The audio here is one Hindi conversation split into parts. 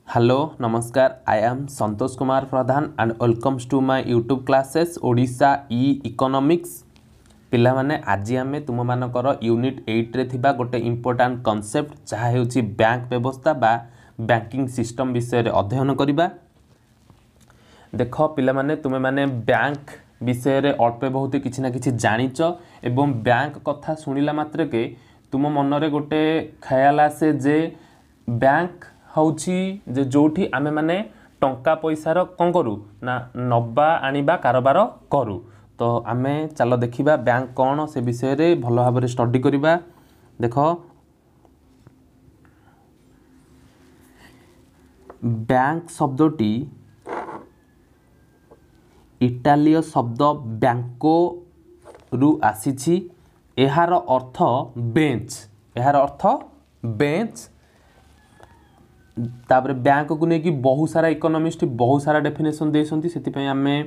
हेलो नमस्कार I am Santosh Kumar Pradhan and welcomes to my YouTube classes Odisha ई इकोनॉमिक्स पिला माने आज आम तुम मानकर यूनिट 8 रे थिबा गोटे इंपोर्टेंट कॉन्सेप्ट जहाँ होची बैंक व्यवस्था बा बैंकिंग सिस्टम विषय रे अध्ययन करिबा। देख पिला माने तुमे माने बैंक विषय रे अल्प बहुत किछि ना किछि जानिच एवं बैंक कथा सुनिला मात्र के तुम मन रे गोटे ख्याल आसे जे बैंक हौची जे जोठी आमे माने टंका पैसार कौन करूँ ना नबा आनिबा कारोबार करूँ। तो आमे चलो देखिबा बैंक कौन से विषय रे भल भाव रे स्टडी करिबा। देख बैंक शब्दटी इटालीय शब्द बैंको रु आसीछि। एहार अर्थ बेंच, एहार अर्थ बेंच। तापर बैंक को लेकिन बहुत सारा इकोनॉमिस्ट बहुत सारा डेफिनेशन देछंती, सेति आमे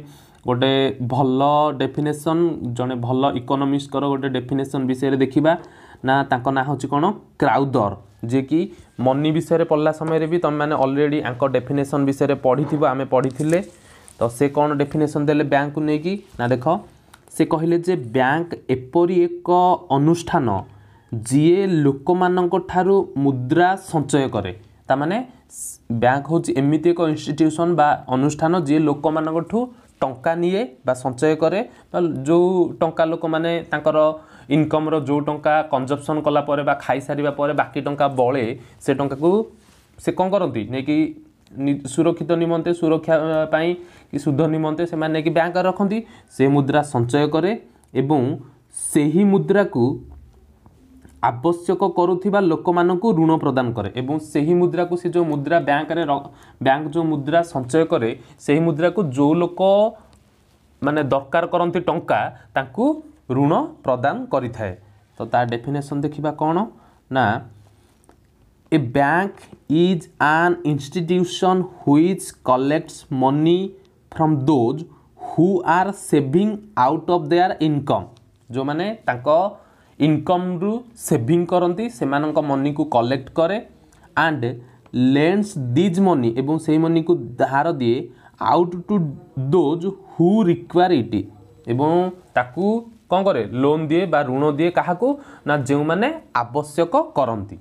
गोटे भल डेफिनेशन जने भल इकोनॉमिस्ट कर गोटे डेफिनेशन विषय रे देखिबा ना ताको ना होची कोन क्राउदर, जे कि मनी विषय रे पढ़ला समय रे भी तुम माने ऑलरेडी आंको डेफिनेशन विषय रे पढ़िथिबो, आमे पढ़िथिले। तो से कौन डेफिनेशन देले बैंक को लेकी ना देख से कहले जे बैंक एपरी एक अनुष्ठान जीए लोक मानक ठारू मुद्रा संचय करे। ता माने बैंक होची एमिति एक इंस्टीट्यूशन बा अनुष्ठान जी लोक मानक ठू टंका निये बा संचय करे, जो टंका लोक माने तांकर इनकम रो जो टंका कंजप्शन कला परे बा खाई सारिबा परे बाकी टंका बळे से टंका को से कोन करंती ने कि सुरक्षित निमंते सुरक्षा पाई कि शुद्ध निमंते से माने कि बैंक रखंती। से मुद्रा संचय करे एवं सेही मुद्रा को आवश्यक करुथिबा लोक मानकु ऋण प्रदान करे एवं सेही मुद्रा को से जो मुद्रा बैंक जो मुद्रा संचय करे सेही मुद्रा को जो लोक माने दरकार करंती टंका तांकु ऋण प्रदान करि थाए। तो ता डेफिनेशन देखिबा कोन ना a bank is an institution which collects money from those who are saving out of their income. जो माने तांको इनकम रु सेविंग करती से मनी को कलेक्ट करे एंड लेंड्स दिज मनी एवं से मनी को धार दिए out to those who require it एवं ताकू कौन करे लोन दिए बा ऋण दिए काहाकू ना जो माने आवश्यक करती।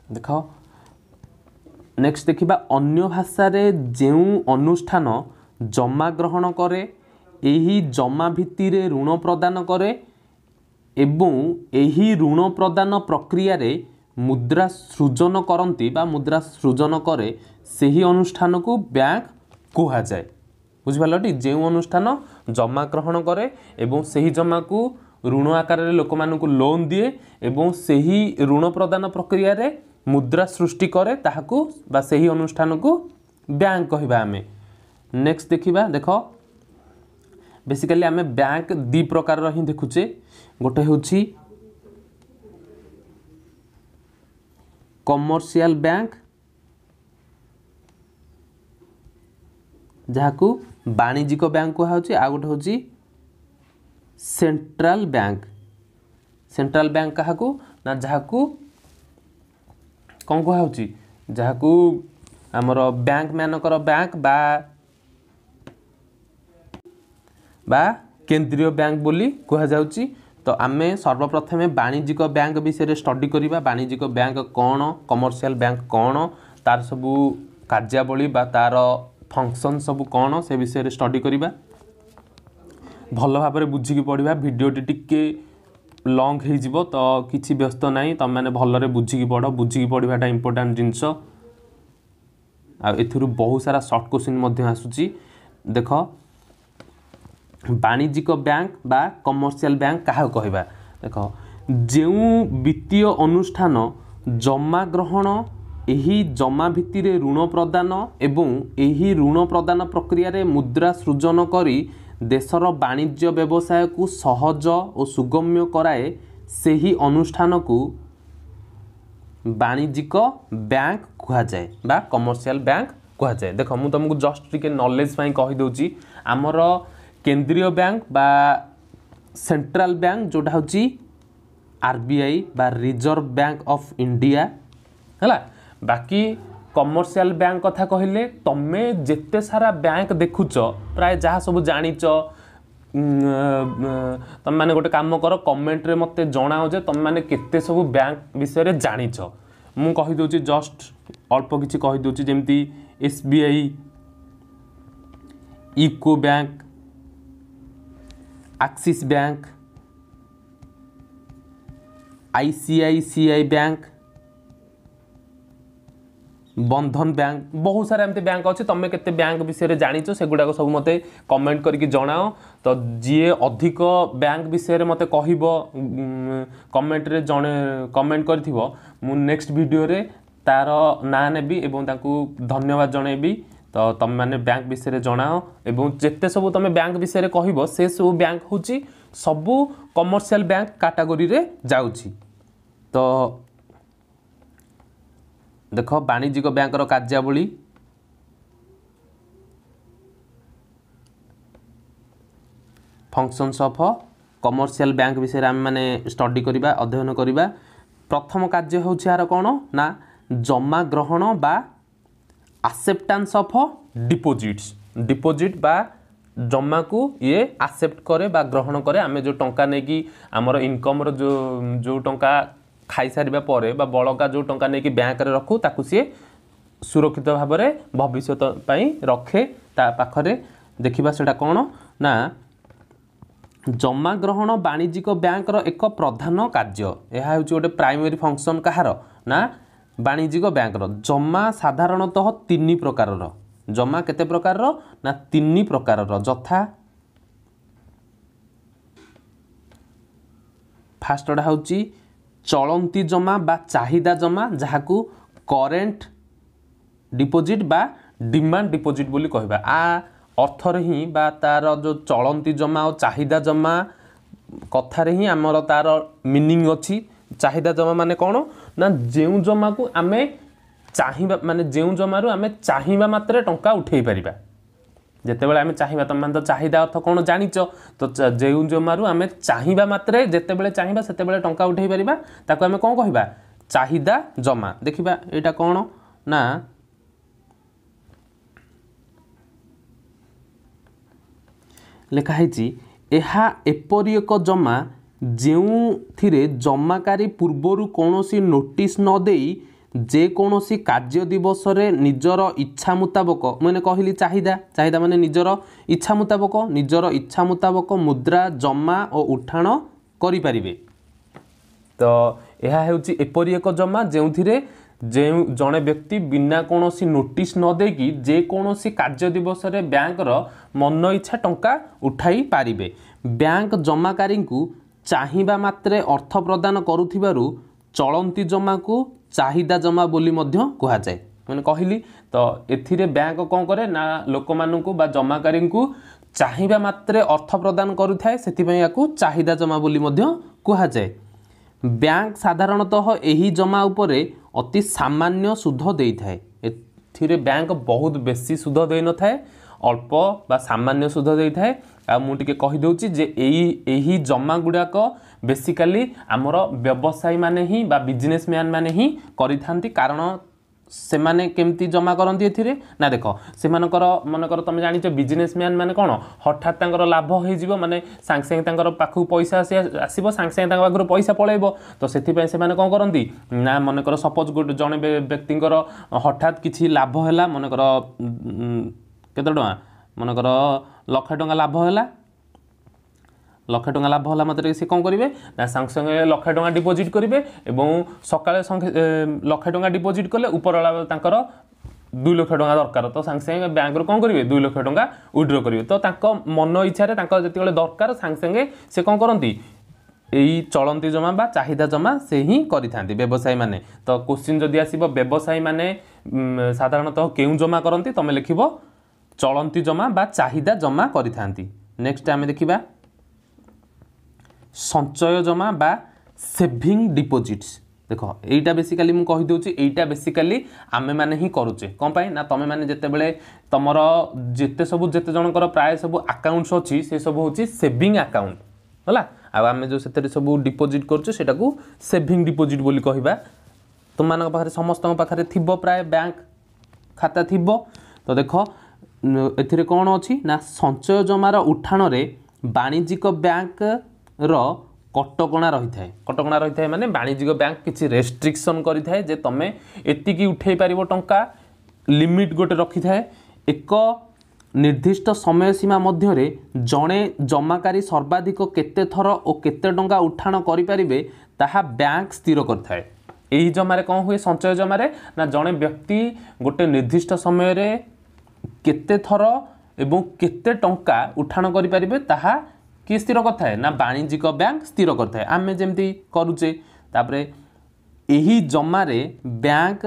देख नेक्स्ट देखिबा अन्य भाषा रे जेउ अनुष्ठान जमा ग्रहण करे एही जमा भित्तिरे ऋण प्रदान करे एवं एही ऋण प्रदान प्रक्रिया रे मुद्रा सृजन करती बा मुद्रा सृजन करे सेही अनुष्ठान को बैंक कुहा जाए। बुझिपारलटी जेउ अनुष्ठान जमा ग्रहण करे एवं सेही जमा को ऋण आकार रे लोक मानकु लोन दिए एवं सेही ऋण प्रदान प्रक्रिया रे मुद्रा सृष्टि करे ताहाकू बा सेही अनुष्ठान को बैंक कहबा आमे। नेक्स्ट देखिबा देख बेसिकली आमे बैंक दी प्रकार रही देखुचे, गोटे होची कमर्शियल बैंक जहाकू वाणिज्यिक बैंक कुहा होची, आ गोटे होची सेंट्रल बैंक। सेंट्रल बैंक काहाकू ना जहाकू कौन कुहा होची जहाकू हमर बैंक मानकर बैंक बा केंद्रीय बैंक बोली कुहा जाउची। तो आमे सर्वप्रथमे वाणिज्यिक बैंक विषय स्टडी करिबा। वाणिज्यिक बैंक कौन, कमर्शियल बैंक कौन, तार सबू कार्यावली बा तार फंक्शन सबू कौन से विषय स्टडी करिबा। भल भाव में बुझिकी पढ़िबा। वीडियोटी टिके लॉन्ग हो जिवो तो किछि व्यस्त नाही, तम माने भलरे बुझिकी पढ़, बुझिकी पढ़िबाटा इंपोर्टेंट जिंस। आ एथिरु बहुत सारा शॉर्ट क्वेश्चन मध्य आसुची। देख वाणिज्यिक बैंक बा कमर्शियल बैंक काहा कहबा। देख जेउ वित्तीय अनुष्ठान जमा ग्रहण एही जमा भित्तिरे ऋण प्रदान एवं एही ऋण प्रदान प्रक्रिया रे मुद्रा सृजन करी देशर वाणिज्य व्यवसाय को सहज और सुगम्य कराए सेही अनुष्ठान को वाणिज्यिक बैंक कुहा जाए बा कमर्शियल बैंक कुहा जाए। देख मु तुमको जस्ट टिके नॉलेज पाई कहि दोची हमर केंद्रीय बैंक बा सेंट्रल बैंक जोटा होची आरबीआई बा रिजर्व बैंक ऑफ इंडिया है। बाकी कमर्शियल बैंक कथा कहले तमे जिते सारा बैंक देखुच प्राय जहाँ सब जानिच तुम मैंने गोटे काम कर कमेंट रे मते जणाओ जे तुम मैंने केते सब बैंक विषय रे जानिच। मु कहि दोची जस्ट अल्प किछि कहि दोची जेमती SBI, UCO bank, axis bank, ICICI bank, बंधन बैंक, बहुत सारा एमती बैंक अच्छे। तुम केते बैंक विषय जानिच से गुड़ाक सब मते कमेंट करके जनाओ। तो जी अधिक बैंक विषय मते कहब कमेंट रे जणे कमेंट करथिबो मु नेक्स्ट वीडियो रे तार ना नेबी एवं ताकू धन्यवाद जणेबी। तो तुम मैंने बैंक विषय जनाओ एवं जिते सब तुम बैंक विषय कहब से सब बैंक होची सबू कमर्शियल बैंक कैटेगरी रे जाउची। तो देख वाणिज्यिक बैंकर कार्यावली फंक्शंस ऑफ कमर्शियल बैंक विषय आम मैंने स्टडी करवा अध्ययन करवा। प्रथम कार्य होछि यार कौन ना जमा ग्रहण बा एक्सेप्टेंस ऑफ डिपोजिट्स। डिपोजिट बा जमा को ये एक्सेप्ट करे बा ग्रहण करे। आमे जो टंका नहीं कि आमर इनकम रो जो टंका खाई सारिबा परे बा बळका जो टंका नहीं कि बैंक रे रखू ताकू सी सुरक्षित भाव में भविष्य पई रखे ता पाखरे देखिबा सेटा कौन ना जमा ग्रहण वाणिज्यिक बैंक रो एक प्रधान कार्य। यह हूँ गोटे प्राइमरी फंक्शन कहार ना वाणिज्यिक बैंक रो। जमा साधारणतः 3 प्रकार रो। जमा केते प्रकार रो ना 3 प्रकार रो जथा फास्ट टा हूँ चलंती जमा बा चाहिदा जमा जहाकू करेंट डिपोजिट बा डिमांड डिपोजिट बोली कहबा। आ अर्थर ही बा तार जो चलंती जमा और चाहिदा जमा कथार ही आमर तार मीनिंग अच्छी। चाहिदा जमा माने कौन ना जेउ जमा को आमे चाहिबा माने जेउ जमारू आमे चाहिबा मात्रे टंका उठेई परिबा। जेतेबेले आमे चाहिबा तुम तो चाहिदा अर्थ कौन जानिच। तो जेउ जमारू आमे चाहिबा मात्रे जेतेबेले चाहिबा सेतेबेले टंका उठेई परिबा ताको आमे कौन कहबा चाहिदा जमा। देखिबा एटा कौन ना लिखाई एहा एपरी एक जमा जेउथिरे जमाकारी पूर्वरु कौनसी नोटिस न देई जे कौनसी कार्य दिवस रे निजर इच्छा मुताबक मैंने कहली चाहिदा चाहिदा माने निजर इच्छा मुताबक मुद्रा जमा और उठाण करि परिबे। तो यह हेउची एपरी एक जमा जेउथिरे जे जड़े व्यक्ति बिना कौनसी नोटिस न देकी जे कौनसी कार्य दिवस रे बैंक रो मन इच्छा टंका उठाई पारिबे। बैंक जमाकारी को चाहिबा मात्रे अर्थ प्रदान करुथिबारु चलंती जमा को चाहिदा जमा बोली मध्य कहा जाए। मैंने कहली तो एथिरे बैंक कौन करे ना लोक मानू बा जमाकारी को चाहिबा मात्रे अर्थ प्रदान करुथाए सेथिपई याकू चाहिदा जमा बोली मध्य कहा जाए। बैंक साधारणतः यही जमा उपरे अति सामान्य सुध देइथाए। एथिरे बैंक बहुत बेसी सुध देइ न थाए अल्प बा सामान्य सुध देइथाए। आ मु टिके कहि दउची जे एही जमा गुडाक बेसिकली आमर व्यवसायी माने ही बा बिजनेसमैन माने ही करिथांती। कारण से माने केमती जमा करंती एथिरे ना देखो से मानकर मनकर तुम जानिच बिजनेसमैन माने कोन हठात तांकर लाभ हो जिवो माने सांग सांग तांकर पाखु पैसा आसीबो सांग सांग तांकर पाखु पैसा पळेबो। तो सेथि पय से माने कोन करंती ना मनकर सपोज गुड जने व्यक्तिंकर हठात किछि लाभ हैला मनकर केते टका मनकर लाख टका लाभ हैला लाख टका लाभ होला मात्रे से कौन करेंगे ना सांग संगे लाख टका डिपोजिट करेंगे और सकाଳେ लाख टका डिपोजिट कले उपरला तांकर 2 लाख टका दरकार। तो सांग संगे बैंक रो कौन करेंगे 2 लाख टका विड्रॉ करेंगे। तो तांको मन इच्छा रे तांको जतिगले दरकार सांग संगे से कौन करंती एई चलंती जमा बा चाहिदा जमा से ही करिथांती व्यवसायी माने। तो क्वेश्चन जदि आसीबो व्यवसायी माने साधारणतः केउ जमा करंती तमे लिखिबो चलंती जमा बा चाहिदा जमा करिथांती। नेक्स्ट आमे देखिबा संचय जमा बा सेविंग डिपोजिट्स। देखो एटा बेसिकली मु कहि दोची एटा बेसिकली आमे माने ही करूचे कोन पाई ना तमे माने जते बेले तमर जते जनकर प्राय सब अकाउंट्स अछि से सब होची सेविंग अकाउंट होला। आ आमे जो सेते सब डिपोजिट करछु सेटा को सेविंग डिपोजिट बोली कहिबा। तुम पाखे समस्त पाखे थी प्राय बैंक खाता थी। तो देख ए कौन अच्छी ना संचय जमार उठाण वाणिज्यिक बैंक रो कटकणा रही है। कटकणा रही है माने वाणिज्यिक बैंक किसी रेस्ट्रिक्शन करें जे तुम एतिकी उठे पार टंका लिमिट गोटे रखी थाए। एक निर्दिष्ट समय सीमा मध्य जड़े जमाकारी सर्वाधिक केते थर और केते टंका उठाण करें ताहा बैंक स्थिर करथाए। यही जमारे कौन हुए संचय जमारे ना जड़े व्यक्ति गोटे निर्दिष्ट समय रे केते थर एवं केते टंका उठाण करें ताहा किए स्थिर करथाए ना वाणिज्यिक बैंक स्थिर करथाए। आमे जेमती करूचे तापरे यही जमारे बैंक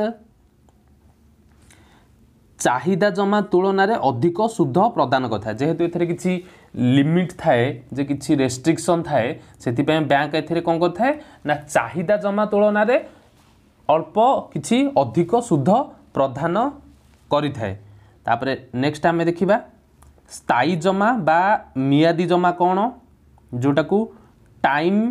चाहिदा जमा तुलन में अधिक सुध प्रदान करता जेहेतु एथिरे किछि लिमिट थाए जे किछि रेस्ट्रिक्शन थाए से बैंक एथिरे कौन करथाए ना चाहिदा जमा तुलन में अल्प किछि अधिक सुध प्रदान करिथाए। तापरे नेक्स्ट आमे देखिबा स्थायी जमा बा मियादी जमा कौन जोटा को टाइम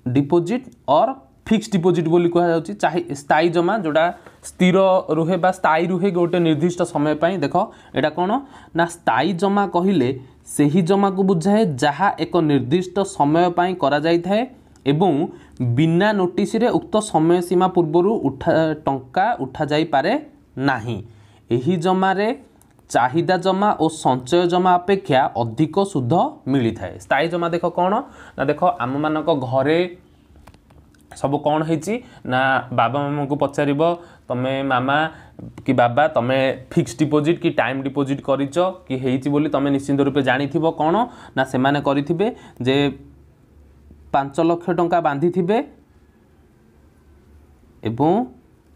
डिपोजिट और फिक्स डिपोजिट बोली कह जाए। स्थायी जमा जोटा स्थिर रुहे बा स्थायी रुहे गोटे निर्दिष्ट समय पाई। देख एटा कौन ना स्थायी जमा कहले सही जमा को बुझाए जहाँ एक निर्दिष्ट समय पाई करा जाई थाए एवं बिना नोटिस रे उक्त समय सीमा पूर्व टंका उठा जाई पारे नाही। एही जमारे चाहिदा जमा और संचय जमा अपेक्षा अधिक सुध मिली थाए। स्थायी जमा देख कौन ना देख आम मानक घरे सब कौन है ना बाबा मामा को पचार तमें मामा कि बाबा तमें फिक्स डिपोजिट कि टाइम डिपोजिट करिच कि हेइची बोली तमें निश्चिंत रूपे जानी थी कौन ना से माने करिथिबे जे 5 लाख टंका बांधी थिबे एवं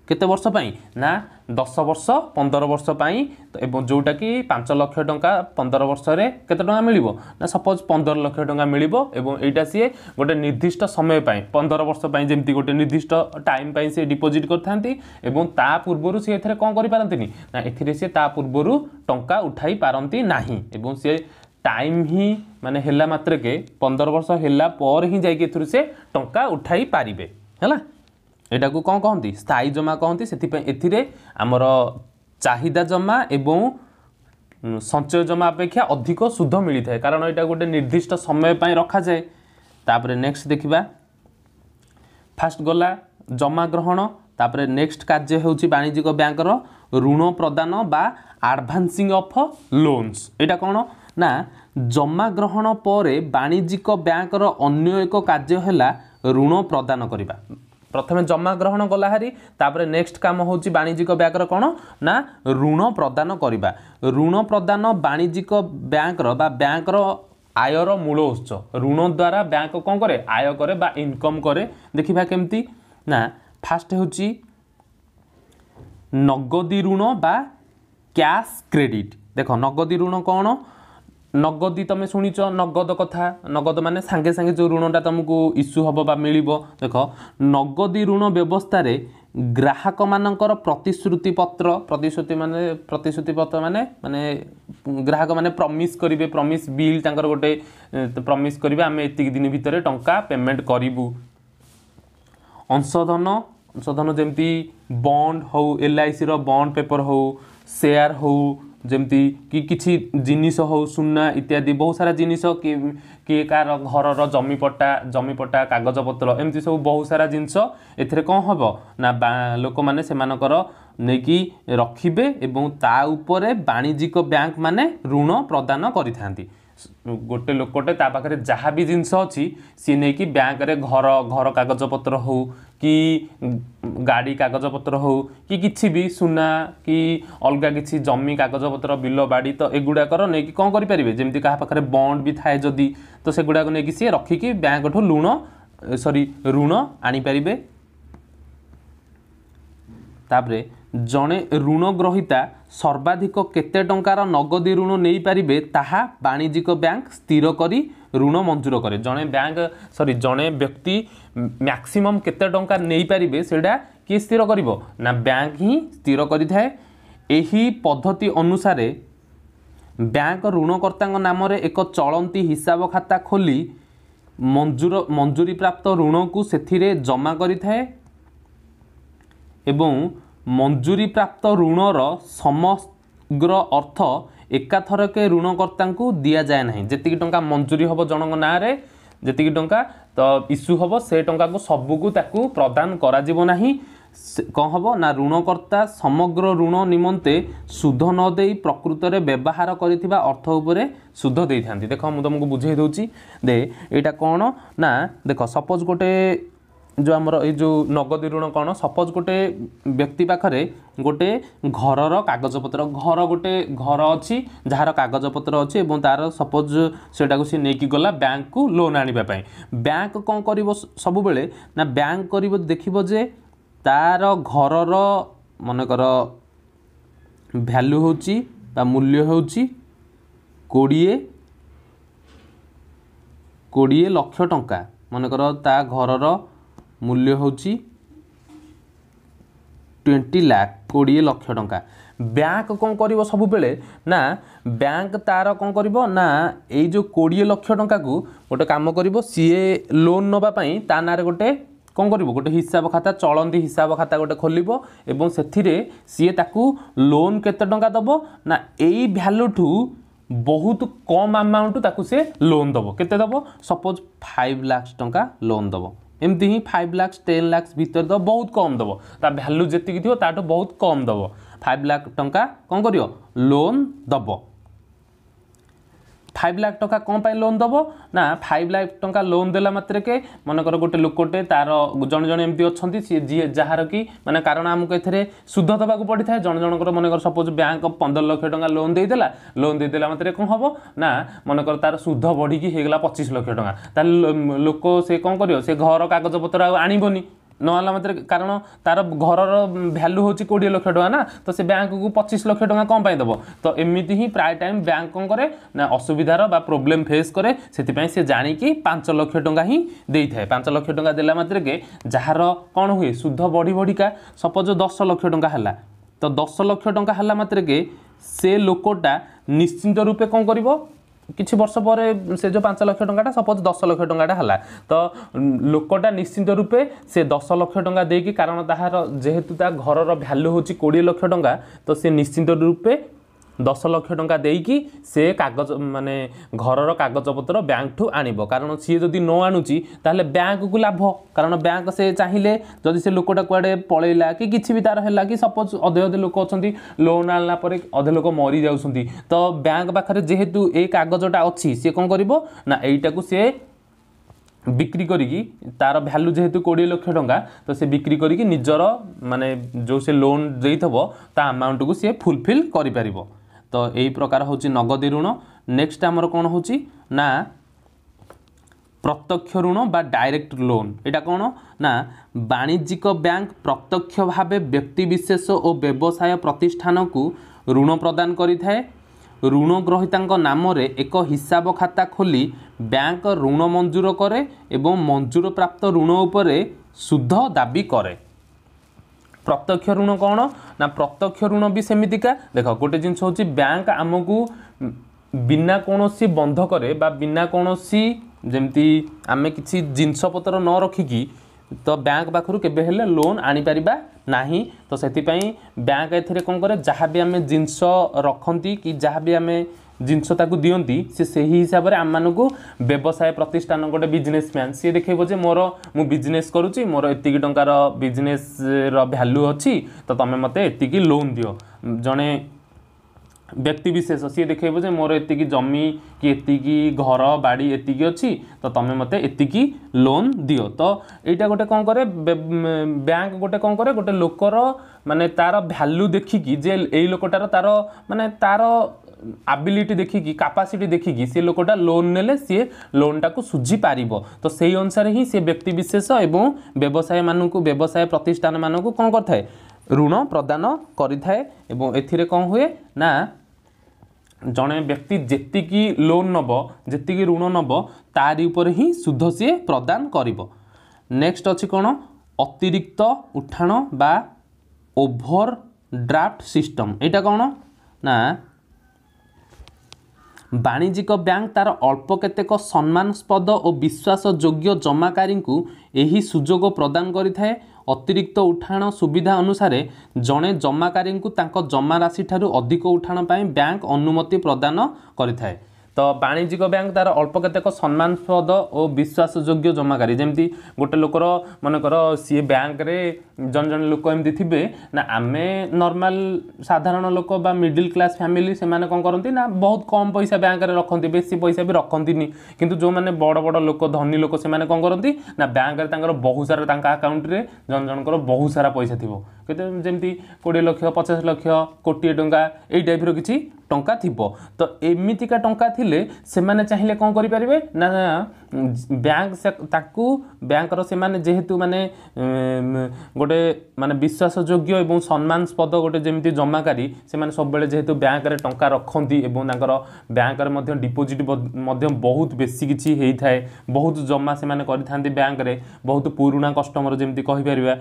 केते वर्ष पाई ना 10 वर्ष 15 वर्ष पाई एवं जोटा कि 5 लाख टंका 15 वर्ष रे केते टंका मिलिबो ना सपोज 15 लाख टंका मिलिबो एवं एटा सीए गोटे निर्दिष्ट समय पाई 15 वर्ष पाई जेमती गोटे निर्दिष्ट टाइम पाई से डिपोजिट करथांती एवं ता पूर्वरु से एथरे कोन करि पारंतिनी ना एथिरे से ता पूर्वरु टंका उठाई पारंती नाही एवं से टाइम ही माने हेला मात्र के 15 वर्ष हेला पर ही जाई के एथुर से टंका उठाई पारिबे हैला। एटा को कौन कहती स्थायी जमा कहती से एथिरे आमर चाहिदा जमा एवं संचय जमा अपेक्षा अधिक सुध मिली थाए कारण एटा गोटे निर्दिष्ट समय पाई रखा जाए। तापरे नेक्स्ट देखिबा फास्ट गला जमा ग्रहण तापरे नेक्स्ट कार्य होउची वाणिज्यिक बैंक रो ऋण प्रदान बा एडवांसिंग ऑफ लोन्स। एटा कौन ना जमा ग्रहण पर वाणिज्यिक बैंक रो अन्य एक कार्य हैला ऋण प्रदान करिबा। प्रथमे जमा ग्रहण गला हारी तापरे नेक्स्ट काम होची वाणिज्यिक बैंक रो कौन ना ऋण प्रदान करिबा। ऋण प्रदान वाणिज्यिक बैंक रो बा बैंक रो आयर मूल उत्स ऋण द्वारा बैंक कौन करे आय करे बा इनकम करे। देखिबा केमती ना फास्ट होची नगदी ऋण बा कैश क्रेडिट। देख नगदी ऋण कौन नगदी तुम शुणीच नगद कथा नगद माने सांगे सांगे जो ऋणटा तुमको इश्यू हम बा मिलिबो। देख नगदी ऋण व्यवस्था रे ग्राहक मानकर प्रतिश्रुति पत्र माने माने ग्राहक माने प्रमिस करिवे प्रमिस बिल तांकर गोटे प्रमिस करिवे आमे एतिक दिन भितर टंका पेमेंट करिवु। अंशधन जेमती बॉन्ड हो LIC रो बॉन्ड पेपर हो शेयर हो जमती कि किछि जिनिस हो सुना इत्यादि बहुत सारा जिनिस कि कार घर जमीपट्टा कागज पत्र एमती सब बहुत सारा जिनस एथिरे कौन हम ना लोक मैंने से नहीं रखिबे एवं ता उपरे वाणिज्यिक बैंक माने ऋण प्रदान करिथांती। गोटे लोकटे ता पाखरे जहाँ भी जिनस अच्छी सी नहीं कि बैंक रे घर कागज पत्र हो कि गाड़ी कागज पत्र हो कि किछि भी सुना कि अलगा किछि जमी कागज पत्र बिल बाड़ी तो एगुड़ाकर नहीं कि कौन करें जमी क्या पाखे बॉन्ड भी थाए जदि तो से गुड़ाक नहीं सी रखिकी बैंक ठू ऋण आनीपारे। तापरे जड़े ऋण ग्रहीता सर्वाधिक केते टंकार नगदी ऋण नहीं पारिबे ताहा वाणिज्यिक बैंक स्थिर करी ऋण मंजूर करे। जड़े व्यक्ति मैक्सिमम केते टंका नहीं पारिबे सेटा किए स्थिर करिवो ना बैंक ही स्थिर करिथाए। एही पद्धति अनुसार बैंक ऋणकर्ता नाम रे एक चलंती हिसाब खाता खोली मंजूरी प्राप्त ऋण को सेथिरे जमा करिथाए एवं मंजूरी प्राप्त ऋणर समग्र अर्थ एकाथरके ऋणकर्ता को दिया जाए ना जी टंका मंजूरी हम जनक ना जी टंका तो इश्यू हम से टंका को सबको ताकू प्रदान करा जीवो नाही कौन हम ना ऋणकर्ता समग्र ऋण निमंते सुध न दे प्रकृत में व्यवहार करिथिबा अर्थ उपरे सुध दे था देख मुझे तुमको बुझे दूची दे यहाँ कौन ना देख सपोज गोटे जो आमर ये जो नगदी ऋण कौन सपोज गोटे व्यक्ति पाखरे गोटे घरर कागजपत्र घर गोटे घर अच्छी जार कागजपत्र अच्छी और तार सपोज सेटा सी नहीं गला बैंक को लोन आने बैंक कौन कर सब बेले ना बैंक कर देखिबो जे तार घरर मनकर भैल्यू होची बा मूल्य होची 20 लाख टंका मनकर ता घरर मूल्य होची 20 लाख 20 लाख टंका बैंक कौन कर सब बेले ना बैंक तार कौन कर ना ये जो 20 लाख टंका को गोटे काम कर सीए लोन नवापाई ता ना गोटे कौन कर गोटे हिसाब खाता चलती हिसाब खाता गोटे खोल एवं से सी ताकू लोन केते टंका दब ना यही भैल्यू ठू बहुत कम अमाउंट ताकू से लोन दब केते दब सपोज 5 लाख टंका लोन दब एमती ही 5 लाख 10 लाख भीतर दब बहुत कम दब ता भैल्यू जी थी ताठू बहुत कम दब 5 लाख टंका कौन कर लोन दब 5 लाख टंका कौन पाई लोन दब ना 5 लाख टंका लोन देला मात्र के मनकर गोटे लोकटे तार जन जन एमती अच्छा सी जी जार कि माने कारण आमको ए सुध दबाक पड़ी था जन जनकर मनकर सपोज बैंक 15 लाख टंका लोन देदेला मात्र कौन हम ना मनकर तार सुध बढ़ी होगला 25 लाख टंका तार लोक से कौन कर से घर कागजपत्र आणबनी नहला मात्र कारण तार घर भैल्यू हूँ 20 लाख टंका ना तो से बैंक को 25 लाख टंका कौन पाई दब तो एमती ही प्राय टाइम बैंक कौन करे ना असुविधार बा प्रोब्लेम फेस करे से जानिकी 5 लाख टंका ही दे था 5 लाख टंका देला मात्र के जार कौन हुए सुध बढ़ी बढ़िका सपोज 10 लाख टंका है तो 10 लाख टंका है मात्र के से लोकटा निश्चिंत रूपे कौन करिवो किछि वर्ष पर से जो 5 लाख टंका सपोज 10 लाख टंका है तो लोकटा निश्चिंत रूपे से 10 लाख टंका देकी कारण ताहार जेहेतु ता घरर भैल्यू होची 20 लाख टंका तो से निश्चिंत रूपे 10 लाख टंका देकी से कागज माने घरर कागजपत्र बैंक ठू आनिबो कारण सी जदि न आणुची ताहले बैंक को लाभ कारण बैंक से चाहिए जदि से लोकटा कुआडे पळैला कि किछि भी तार हैला कि सपोज अधे अधे लोक अछंती लोन आनला परे अधे लोक मरी जाउसंती तो बैंक पाखरे जेहेतु ए कागजटा अछि से कोन करिवो ना एइटा को से बिक्री करिकी तार भैल्यू जेहेतु 20 लाख टंका तो से बिक्री करिकी निजर माने जो से लोन देइथबो ता अमाउंट को से फुलफिल करि परिबो तो यही प्रकार हूँ नगदी ऋण नेक्स्ट आमर कौन हो ना प्रत्यक्ष ऋण बा डायरेक्ट लोन यहाँ कौन ना वाणिज्यिक बैंक प्रत्यक्ष भाव व्यक्तिविशेष और व्यवसाय प्रतिष्ठान को ऋण प्रदान करिथाए ऋण ग्रहीता नाम एक हिसाब खाता खोली बैंक ऋण मंजूर करे एवं मंजूर प्राप्त ऋण उपरे सुध दाबी करे प्रत्यक्ष ऋण कौन ना प्रत्यक्ष ऋण भी सेमितिका देख गोटे जिनस हूँ बैंक आमको बिना कौन बंधक बा बिना कौन जमती आम कि जिनस पतर न रखिकी तो बैंक पाखर केबे हेले लोन आनी परिबा नाही तो सेतिपई बैंक एथिरे कौन करे जहाँ भी आम जिनस रखती कि जहाँ भी आम जिनस ताकू दियंती से हिसाब से आम मानक व्यवसाय प्रतिष्ठान गोटे बिजनेसमैन सी देखो जे मोर मु बिजनेस करुच्ची मोर एति टंकार बिजनेस भैल्यू अच्छी तो तुम मत एति लोन दियो जड़े व्यक्ति विशेष सी देखो जे मोर एति जमी कि एति घर बाड़ी एति अच्छी तो तुम मत एति लोन दियो तो यहाँ गोटे कौन करे बैंक गोटे कौन करे गोटे लोकर माने तार भैल्यू देखिकी जे यही लोकटार तार माने तार एबिलिटी देखिकी कैपेसिटी देखिकी से लोकटा लोन नेले सी लोनटा को सुझी पारिबो तो सेही अनुसार ही से व्यक्ति विशेष एवं व्यवसाय मानकु व्यवसाय प्रतिष्ठान मानकु कौन करथाय ऋण प्रदान करिथाय एवं एथिरे कौन हुए ना जड़े व्यक्ति जेतिकी लोन नब जेतिकी ऋण नब तारी उपर ही सुध सी प्रदान करिबो नेक्स्ट अछि कौन अतिरिक्त उठाण बा ओभर ड्राफ्ट सिस्टम यहाँ कौन ना वाणिज्यिक बैंक तार अल्प केतेक सम्मानस्पद और विश्वासयोग्य जमाकारी को यही सुजोग प्रदान करिथाए। अतिरिक्त उठाण सुविधा अनुसार जड़े जमाकारी को तांको जमा राशि ठारू अधिक उठाण पाई बैंक अनुमति प्रदान करिथाए। तो वाणिज्यिक बैंक तार अल्प केतेक सम्मानस्पद और विश्वासयोग्य जमाकारी जमती गोटे लोकर मनकर सी बैंक रे जन जन लोक एमती थे ना आमे नॉर्मल साधारण लोक बा मिडिल क्लास फैमिली से माने कौन करती ना बहुत कम पैसा बैंक रे रखती बेसी पैसा भी रखती किंतु जो मैंने बड़ बड़ लोक धनी लोक से माने कौन करती ना बैंक रे बहुत सारा तांका अकाउंट रे जन जनकर बहुत सारा पैसा थिबो केते जमती 20 लाख 50 लाख कोटी टंका एई टाइप रो किछि टंका थिबो। तो एमितिका टंका थिले से माने चाहिले कौन करि परिबे ना बैंक से ताकू बैंक रो से माने जेहेतु माने गोटे माने विश्वासयोग्य एवं सम्मानस्पद गोटे जमिति जमाकारी से माने सब बेले जेहेतु बैंक रे टंका रखंती एवं तांकर बैंक रे मध्य डिपोजिट मध्य बहुत बेसी किछि हेई थाए बहुत जमा से माने करिथांती बैंक रे बहुत पुराना कस्टमर जमिति कहि परिबा।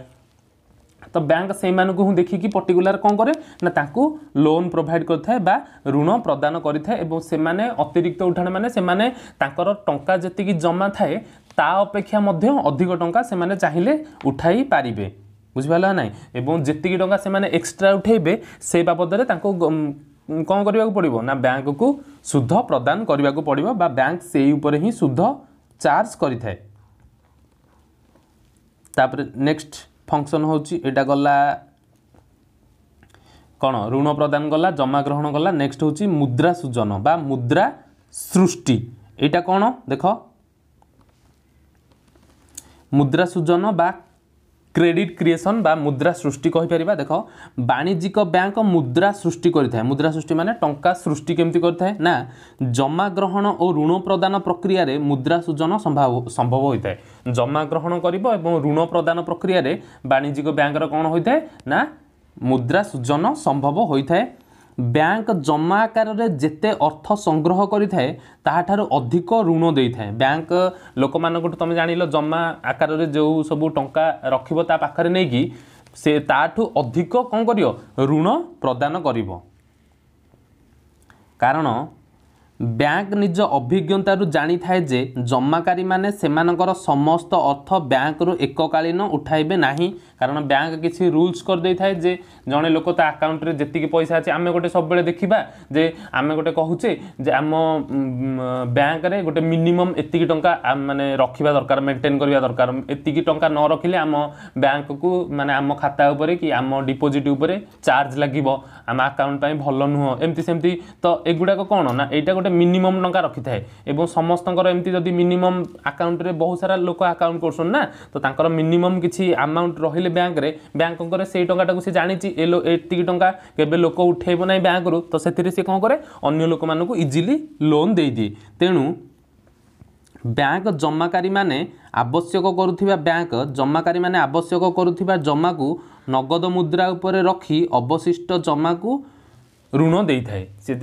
तो बैंक से मानू देखिकी पर्टिकुलर कौन करे ना ताकू लोन प्रोवाइड करथाए बा ऋण प्रदान करिथाए एवं से माने अतिरिक्त उठाण माने से माने तांकर टंका जतिकी जमा थाए ता अपेक्षा मध्य अधिक टंका से माने चाहिले उठाई पारिबे बुझिपाला नाही एवं जतिकी टंका से माने एक्स्ट्रा उठेबे से बाबदरे तांको कौन करबा को पड़िबो ना बैंक को सुध प्रदान करबा को पड़िबो बा बैंक सेही ऊपर ही सुध चार्ज करिथाए। तापर नेक्स्ट फंक्शन होची एटा गला कौन ऋण प्रदान गला जमा ग्रहण गला नेक्स्ट होची मुद्रा सृजन बा मुद्रा सृष्टि एटा कौन देख मुद्रा सृजन बा क्रेडिट क्रिएशन बा मुद्रा सृष्टि कहि परिबा। देख वाणिज्यिक बैंक मुद्रा सृष्टि करिथाय मुद्रा सृष्टि माने टंका सृष्टि केमती करिथाय ना जमा ग्रहण और ऋण प्रदान प्रक्रिया रे मुद्रा सृजन संभव होइथाय जमा ग्रहण करिबो एवं ऋण प्रदान प्रक्रिया रे वाणिज्यिक बैंक रो कोन होइथाय ना मुद्रा सृजन संभव होइथाय। बैंक जमा आकार रे जेते अर्थ संग्रह करिथाय ताहाठारु अधिक ऋण देइथाय बैंक लोक मानकटु तमे जानिलो जमा आकार रे जो सब टंका रखिबो ता पाखरे नै कि से ताठु अधिक कोन करियो ऋण प्रदान करिवो कारण बैंक निज अभिज्ञता जानी थाए जे जमाकारी माने सेमानकर समस्त अर्थ बैंक रु एककालीन उठाइबे नाही कारण बैंक किसी रूल्स कर दे थाए जे जने लोक ता अकाउंट रे जेतिकी पैसा अछि आमे गोटे सब बेले देखिबा जे आमे गोटे कहूचे जे आम बैंक रे गोटे मिनिमम एतिकी टंका माने रखिबा दरकार मेंटेन करबा दरकार एतिकी टंका न रखिले आम बैंक को माने आम खाता ऊपर कि आम डिपोजिट ऊपर चार्ज लागिबो आम अकाउंट पई भलो नुह एमती सेमती। तो एगुडा को कोन ना एटा गोटे मिनिमम टंका रखि थाए एवं समस्तंकर एमती जदी मिनिमम अकाउंट रे बहुत सारा लोक अकाउंट करसन ना तो तांकर मिनिमम किछि अमाउंट रहिले बैंक रे बैंक करे सेई टंकाटा को से जानिछि एतिकी टंका केबे लोक उठेबो नै बैंक रो तो सेथिरे से कोन करे अन्य लोक मानको इजीली लोन देई दिए। तेणु बैंक जमाकारी माने आवश्यक करुथिबा बैंक जमाकारी माने आवश्यक करुथिबा जमा को नगद मुद्रा उपरे रखी अवशिष्ट जमा को ऋण दे थाए सी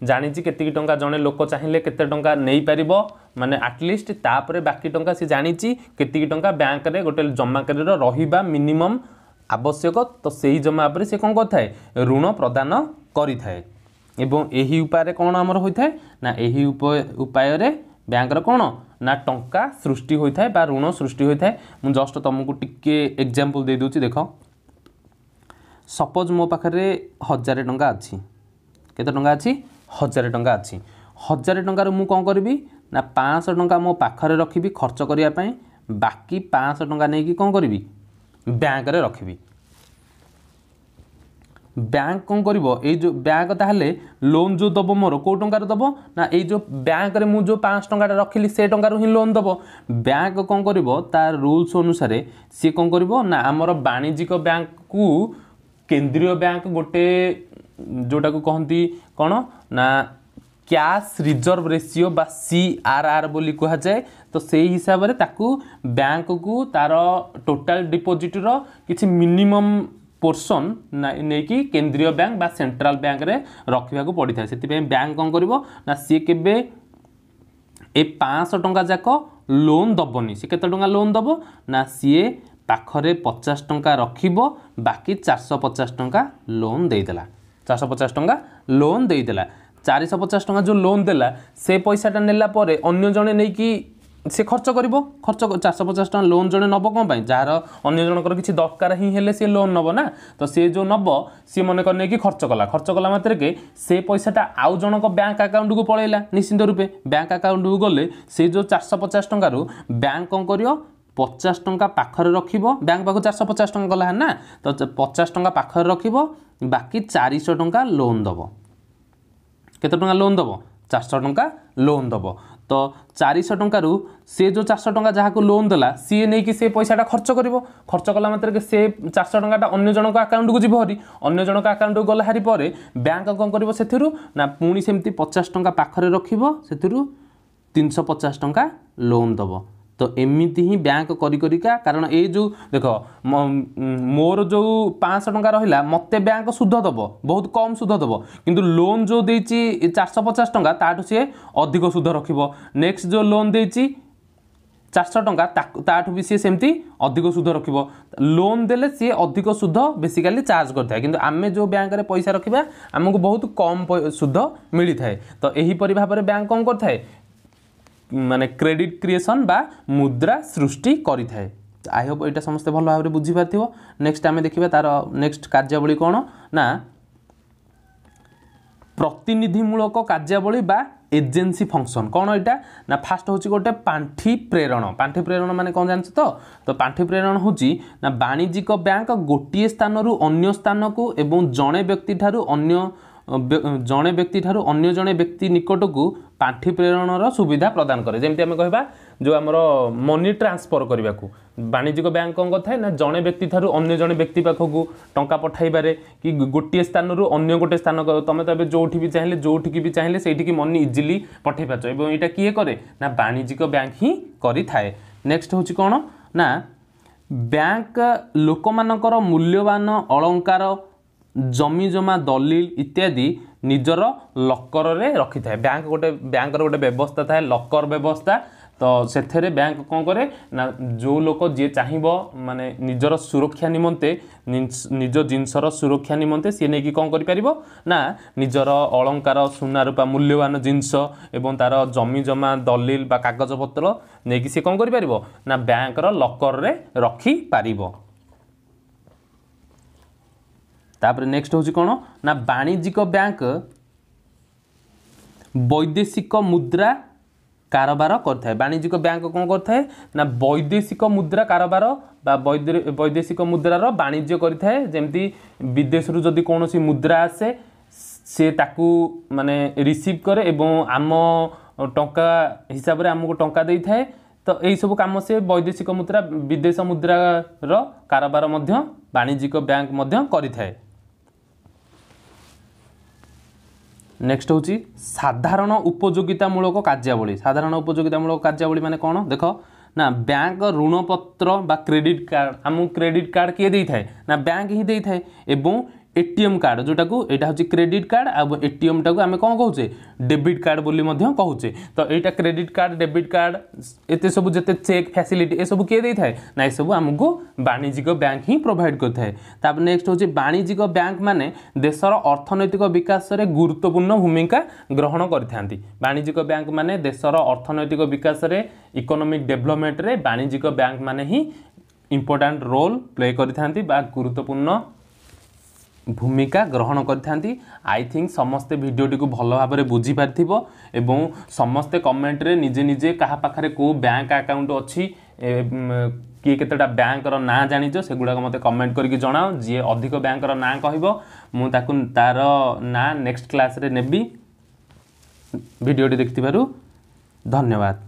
जानी केतिकी टंका जड़े लोक चाहिए केते टंका नहीं पारिबो माने आटलिस्ट तापरे बाकी टंका सी जानी केतिकी टंका बैंक रे गोटे जमाकारी रहिबा मिनिमम आवश्यक तो सही जमा पर से कौन करथाए ऋण प्रदान करिथाए एवं एही उपाय कौन आमर होइथाए ना एही उपाय रे बैंक रो कौन ना टंका सृष्टि होइथाए बा ऋण सृष्टि होइथाए। मु जस्ट तुमको टिके एग्जांपल दे दूची देखो सपोज मो पाखे 1000 टंका अच्छी केते टंका अच्छी 1000 टंका अच्छी 1000 टंकार मु कौन करी ना 500 टंका मो पाखरे रखी खर्च करने बाकी 500 टंका नहीं कौन करी बैंक रे रखी बैंक कौन कर जो बैंक ताहले लोन जो दब मोर कौ टंकार दब ना ये जो बैंक रे मु जो 500 टंका रखिली से टंकार ही लोन दब बैंक कौन कर तार रूल्स अनुसार सी कौन कर ना आमर वाणिज्यिक बैंक को केंद्रीय बैंक गोटे जोटा को कहती कौन ना कैश रिजर्व रेशियो बा CRR बोली कहा जाए तो से हिसाब से ताकू बैंक को तार टोटाल डिपोजिट रो किछि मिनिमम पोर्शन नहीं कि केंद्रीय बैंक बा सेंट्रल बैंक रे रखा को पड़ी था से बैंक कौन करिवो ना सी केबे ए 500 टंका जाक लोन दबनी सी केते टंका लोन दब ना सी पाखरे 50 टंका रखिबो बाकी 450 टंका लोन देदेला 450 टंका लोन देदेला 450 टंका जो लोन देला से पैसाटा नेला परे अन्य जने नहीं कि से खर्च करिवो खर्च 450 टंका लोन जने नब कोन पई जार अन्य जनकर किछि दरकार ही हेले से लोन नब ना तो से जो नब सी मन कर नै कि खर्च कला मात्र के से पैसाटा आउ जनक बैंक अकाउंट को पळैला निश्चित रूपे बैंक अकाउंट को गले से जो 450 टंका रु बैंक कोन करियो 50 टंका पाखरे रखिबो बैंक पाखु 450 टंका गला ना तो 50 टंका पाखरे रखिबो बाकी 400 टंका लोन दबो केते टंका लोन दबो 400 टंका लोन दबो तो 400 टंका रु से जो 400 टंका जहाँ को लोन देला सी नहीं कि से पैसाटा खर्च करिवो खर्च कला मात्र के से 400 टंकाटा अन्य जनक अकाउंट को जीव हरी अन्य जनक अकाउंट को गला हारी परे बैंक कोन करिवो सेथिरु ना पुणी सेमती 50 टंका पाखरे रखिवो सेथिरु 350 टंका लोन दबो तो एमती ही बैंक करिका कारण ये जो देख मोर जो 500 टंका रहा मत बैंक सुध दब बहुत कम सुध दब किंतु लोन जो देती 450 टंका ताठू सी अधिक सुध रखिब नेक्स्ट जो लोन देती 400 टंका ताठू भी सी सेमती अधिक सुध रखिब लोन देले सी अधिक सुध बेसिकली चार्ज करता किंतु आमे जो बैंक रे पैसा रखिबा हमको बहुत कम सुध मिली थाए तो यही परि भाव में बैंक कौन करथाए माने क्रेडिट क्रिएशन बा मुद्रा सृष्टि करि थाए आई होप एटा समस्त भल भाव में बुझी पारथिबो नेक्स्ट आमे देखिबा तार नेक्स्ट कार्यावली कोन ना प्रतिनिधिमूलक कार्यावली बा एजेंसी फंक्शन कौन एटा ना फास्ट होची गोटे पांठी प्रेरण माने कौन जानछ तो पांठी प्रेरण होची ना वाणिज्यिक बैंक गोटिए स्थान रु अन्य स्थान को एवं जणे व्यक्ति ठारू अन्य जणे व्यक्ति ठारू अन्य जणे व्यक्ति निकट को पांठी प्रेरण सुविधा प्रदान करे जेमती आमे कहबा जो आमर मनी ट्रांसफर करने को वाणिज्यिक बैंक कौन कथा है ना जड़े व्यक्ति ठारू अन्य जड़े व्यक्ति पाखक टंका पठाइबारे कि गोटे स्थान रु अन्य गोटे स्थान तुम तो जो भी चाहिए जोठिकी भी चाहिए से मनी इजिली पठे पाच और यहाँ किए करे ना वाणिज्यिक बैंक ही करि थाए नेक्स्ट हूँ कौन ना बैंक लोक मानकर मूल्यवान अलंकार जमी जमा दलिल इत्यादि निजर लकर रे रखि थाए बैंक गोटे व्यवस्था थाए लकर व्यवस्था तो सेथेरे बैंक कौन करे ना जो लोक जी चाहिए माने निजर सुरक्षा निमंते निज जिनसर सुरक्षा निमंते सी नहीं कि कौन करि ना निजर अलंकार सुना रूपा मूल्यवान जिनस एवं तार जमी जमा दलिल बा कागज पत्र नहीं कि सी कौन करि ना बैंक रो लकर रे रखि पारिबो तापर नेक्स्ट होची कौन ना वाणिज्यिक बैंक वैदेशिक मुद्रा कारोबार करता है वाणिज्यिक बैंक कौन करता है ना वैदेशिक मुद्रा कारोबार बा वैदेशिक मुद्रार वाणिज्य करता है जमती विदेश रु जदि कौन सी मुद्रा आसे से ताकू माने रिसीव करे एवं आम टंका हिसाब रे हमको टंका दे थाए तो यही सब काम से वैदेशिक मुद्रा विदेश मुद्रार कारोबार मध्य वाणिज्यिक बैंक मध्य करि थाए नेक्स्ट हूँ साधारण उपयोगितामूलक कार्यावली माने कौन देख ना बैंक ऋणपत्र बा क्रेडिट कार्ड आमको क्रेडिट कार्ड किए दे थाए ना बैंक ही दे थाए एवं एटीएम कार्ड जोटा को एटा हूँ क्रेडिट कार्ड आ एटीएम टाक आम कौन कहूचे डेबिट कार्ड बोली कहूचे तो यहाँ क्रेडिट कार्ड डेबिट कार्ड एते सब जिते चेक फैसिलिटी ए सब किए दे थाए ना ये सब आमको वाणिज्यिक बैंक ही प्रोवाइड करता है नेक्स्ट हूँ वाणिज्यिक बैंक माने देशर अर्थनैतिक विकास में गुरुत्वपूर्ण भूमिका ग्रहण करथांती वाणिज्यिक बैंक माने देशर अर्थनैतिक विकास में इकोनॉमिक डेवलपमेंट रे वाणिज्यिक बैंक माने ही इंपोर्टेंट रोल प्ले करथांती बा गुरुत्वपूर्ण भूमिका ग्रहण करथांती आई थिंक समस्ते वीडियोटी को भल भाव में बुझी पारिथिबो एवं समस्ते कमेंट रे निजे निजे कहा पाखरे को बैंक अकाउंट अच्छी किए केतेटा बैंक रो ना जानिचो सेगुडा मते कमेंट करके जणाओ जी अधिक बैंक रो ना कहबो मु ताकु तार ना नेक्स्ट क्लास रे नेबी वीडियोटी देखथिबारु धन्यवाद।